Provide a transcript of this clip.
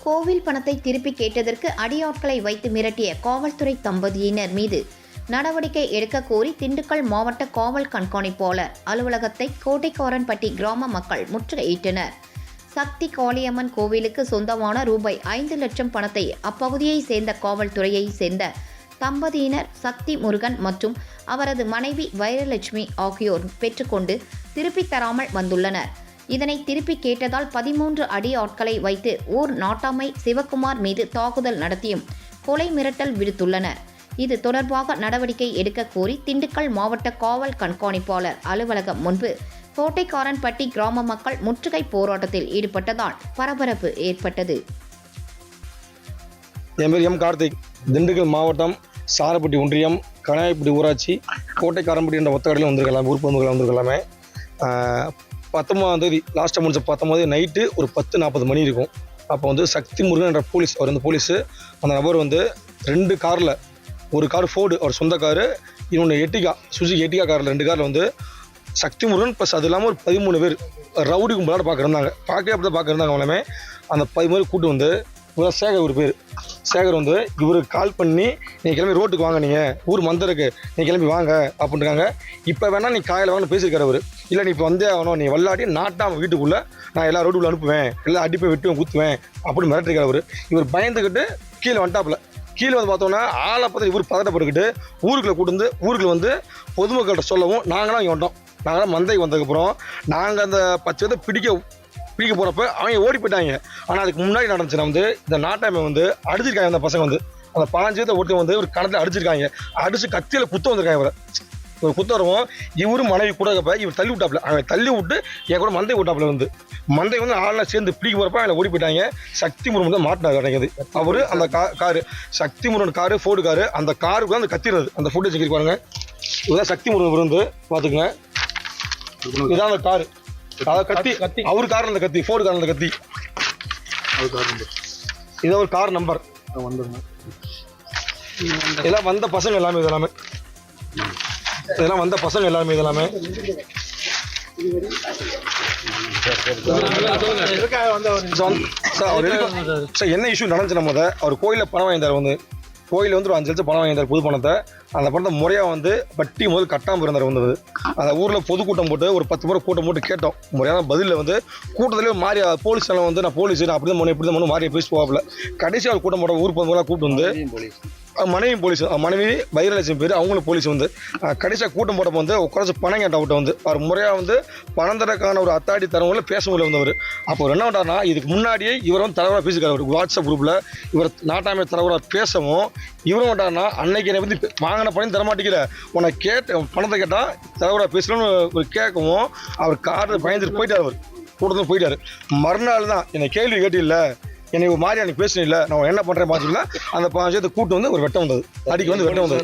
கோவில் பணத்தை திருப்பி கேட்டதற்கு அடியாட்களை வைத்து மிரட்டிய காவல்துறை தம்பதியினர் மீது நடவடிக்கை எடுக்க கோரி திண்டுக்கல் மாவட்ட காவல் கண்காணிப்பாளர் அலுவலகத்தை கோட்டைக்காரன்பட்டி கிராம மக்கள் முற்றுகையிட்டனர். சக்தி காளியம்மன் கோவிலுக்கு சொந்தமான ரூபாய் 5 லட்சம் பணத்தை அப்பகுதியை சேர்ந்த காவல்துறையை சேர்ந்த தம்பதியினர் சக்தி முருகன் மற்றும் அவரது மனைவி வைரலட்சுமி ஆகியோர் பெற்றுக்கொண்டு திருப்பித் தராமல் வந்துள்ளனர். இதனை திருப்பி கேட்டதால் 13 அடி ஆட்களை வைத்து ஊர் நாட்டாமை சிவக்குமார் மீது தாக்குதல் நடத்தியும் கொலை மிரட்டல் விடுத்துள்ளனர். இது தொடர்பாக நடவடிக்கை எடுக்க கோரி திண்டுக்கல் மாவட்ட காவல் கண்காணிப்பாளர் அலுவலகம் முன்பு கோட்டைக்காரன்பட்டி கிராம மக்கள் முற்றுகை போராட்டத்தில் ஈடுபட்டதால் பரபரப்பு ஏற்பட்டது. என் பேர் எம் கார்த்திக். திண்டுக்கல் மாவட்டம் சாரப்பட்டி ஒன்றியம் கனாயப்பட்டி ஊராட்சி கோட்டைக்காரன்பட்டி என்ற ஒத்தக்கடையில் வந்திருக்கலாம். ஊர் பொதுமக்கள் வந்திருக்கலாமே. 19ஆம் தேதி லாஸ்ட்டாக முடிச்ச 19 நைட்டு ஒரு 10:40 மணி இருக்கும். அப்போ வந்து சக்தி முருகன் என்ற போலீஸ், அவர் வந்து போலீஸு, அந்த நபர் வந்து 2 காரில், ஒரு கார் ஃபோர்டு அவர் சொந்த காரு, இன்னொன்று எட்டிகா சுசுகி எட்டிகா காரில் 2 காரில் வந்து சக்தி முருகன் ப்ளஸ் அது இல்லாமல் ஒரு 13 பேர் ரவுடி கும்பலாட பார்க்குறாங்க. அப்படி தான் பார்க்குறாங்க. அவங்களுமே அந்த 13 கூட்டு வந்து சேகர் ஒரு பேர் சேகர் வந்து இவருக்கு கால் பண்ணி நீங்கள் கிளம்பி ரோட்டுக்கு வாங்க, நீங்கள் ஊர் மந்தருக்கு நீங்கள் கிளம்பி வாங்க அப்படின்றாங்க. இப்போ வேணா நீ காலையில் வாங்க பேசியிருக்காரு அவர். இல்லை நீ இப்போ வந்தே ஆகணும், நீ வல்லாட்டி நாட்டாம வீட்டுக்குள்ளே நான் எல்லா ரோட்டுக்குள்ளே அனுப்புவேன், எல்லாம் அடிப்பை வெட்டுவேன் குத்துவேன் அப்படின்னு மிரட்டிருக்காரு அவர். இவர் பயந்துக்கிட்டு கீழே வந்துட்டாப்புல. கீழே வந்து பார்த்தோன்னா ஆளை பார்த்து இவர் பதட்டப்பட்டுக்கிட்டு ஊருக்குள்ளே வந்து பொதுமக்கள்கிட்ட சொல்லவும் நாங்களாம் இங்கே வந்தோம். நாங்களாம் மந்தைக்கு வந்ததுக்கப்புறம் நாங்கள் அந்த 10 பேரை பிடிக்க போகிறப்ப அவங்க ஓடி போயிட்டாங்க. ஆனால் அதுக்கு முன்னாடி நடந்துச்சுன்னா வந்து இந்த நாட்டாமை வந்து அடிச்சிருக்காங்க. அந்த பசங்க வந்து அந்த 15 பேரை ஓட்டி வந்து ஒரு கணத்தில் அடிச்சிருக்காங்க. அடிச்சு கத்தியில் குத்த வந்திருக்காங்க. இவர் குத்த வரவும் இவரும் மனைவி கூட இவர் தள்ளி விட்டாப்புல. அவன் தள்ளி விட்டு என் கூட மந்தை விட்டாப்புல வந்து மந்தை வந்து ஆளெலாம் சேர்ந்து பிடிக்க போகிறப்ப அவங்களை ஓடி போயிட்டாங்க. சக்தி முருகன் தான் மாட்டினார் கிடையாது. அவர் அந்த காரு சக்தி முருகன் காரு ஃபோர்டு காரு, அந்த காருக்கு அந்த கத்திடுறது அந்த ஃபுட்டேஜ் இருப்பாருங்க. இதுதான் சக்தி முருகன் விருந்து பார்த்துக்குங்க. இதுதான் அந்த காரு, அதாவது கத்தி அவர் காரில் அந்த கத்தி, ஃபோர்டு காரில் அந்த கத்தி, இதான் ஒரு கார் நம்பர். இதெல்லாம் வந்த பசங்க எல்லாமே இதெல்லாம் வந்த பசங்க எல்லாமே என்ன இஷ்யூ நடந்துச்சு நம்ம அவர் கோயிலில் பணம் வாங்கிட்டார். வந்து கோயிலில் வந்து ஒரு 5 லட்சம் பணம் வாங்கிட்டார், புது பணத்தை. அந்த பணத்தை முறையாக வந்து வட்டி முதல் கட்டாமல் இருந்தார். வந்தது அந்த ஊரில் பொதுக்கூட்டம் போட்டு ஒரு 10 முறை கூட்டம் போட்டு கேட்டோம். முறையான பதிலில் வந்து கூட்டத்திலே மாறி போலீஸ் எல்லாம் வந்து நான் போலீஸ் அப்படி தான் இப்படி தான் மாறி பேசி போவாப்புல. கடைசி அவர் கூட்டம் போட்ட ஊர் பொதுமக்களாக கூப்பிட்டு வந்து மனைவி போலீஸ், மனைவி வைரலட்சுமி பேர், அவங்களும் போலீஸ் வந்து கடைசியாக கூட்டம் போட்டப்போ வந்து குறைச்சி பணம் கேட்ட விட்ட வந்து அவர் முறையாக வந்து பணம் தரக்கான ஒரு அத்தாடி தரவங்கள பேச முடியல வந்தவர். அப்போ அவர் என்ன பண்ணார்னா, இதுக்கு முன்னாடியே இவர் வந்து தலைவராக பேசிக்கார். ஒரு வாட்ஸ்அப் குரூப்பில் இவர் நாட்டாமை தலைவராக பேசவும் இவரும் மாட்டார்னா, அன்னைக்கு என்னை பற்றி வாங்கின பணம் தரமாட்டேங்கிற உன்னை பணத்தை கேட்டால் தலைவராக பேசணும்னு ஒரு கேட்கவும் அவர் காரில் பயந்துட்டு போயிட்டார். அவர் கூட்டத்தில் போயிட்டார். மறுநாள் தான் என்னை கேள்வி கேட்டில்லை, என்னை ஒரு மாதிரி அன்னைக்கு பேசணும் இல்லை, நான் என்ன பண்ணுறேன் பார்த்துக்கலாம். அந்த 15 கூட்டு வந்து ஒரு வெட்டம் வந்தது, அடிக்கு வந்து வெட்டம் வந்தது.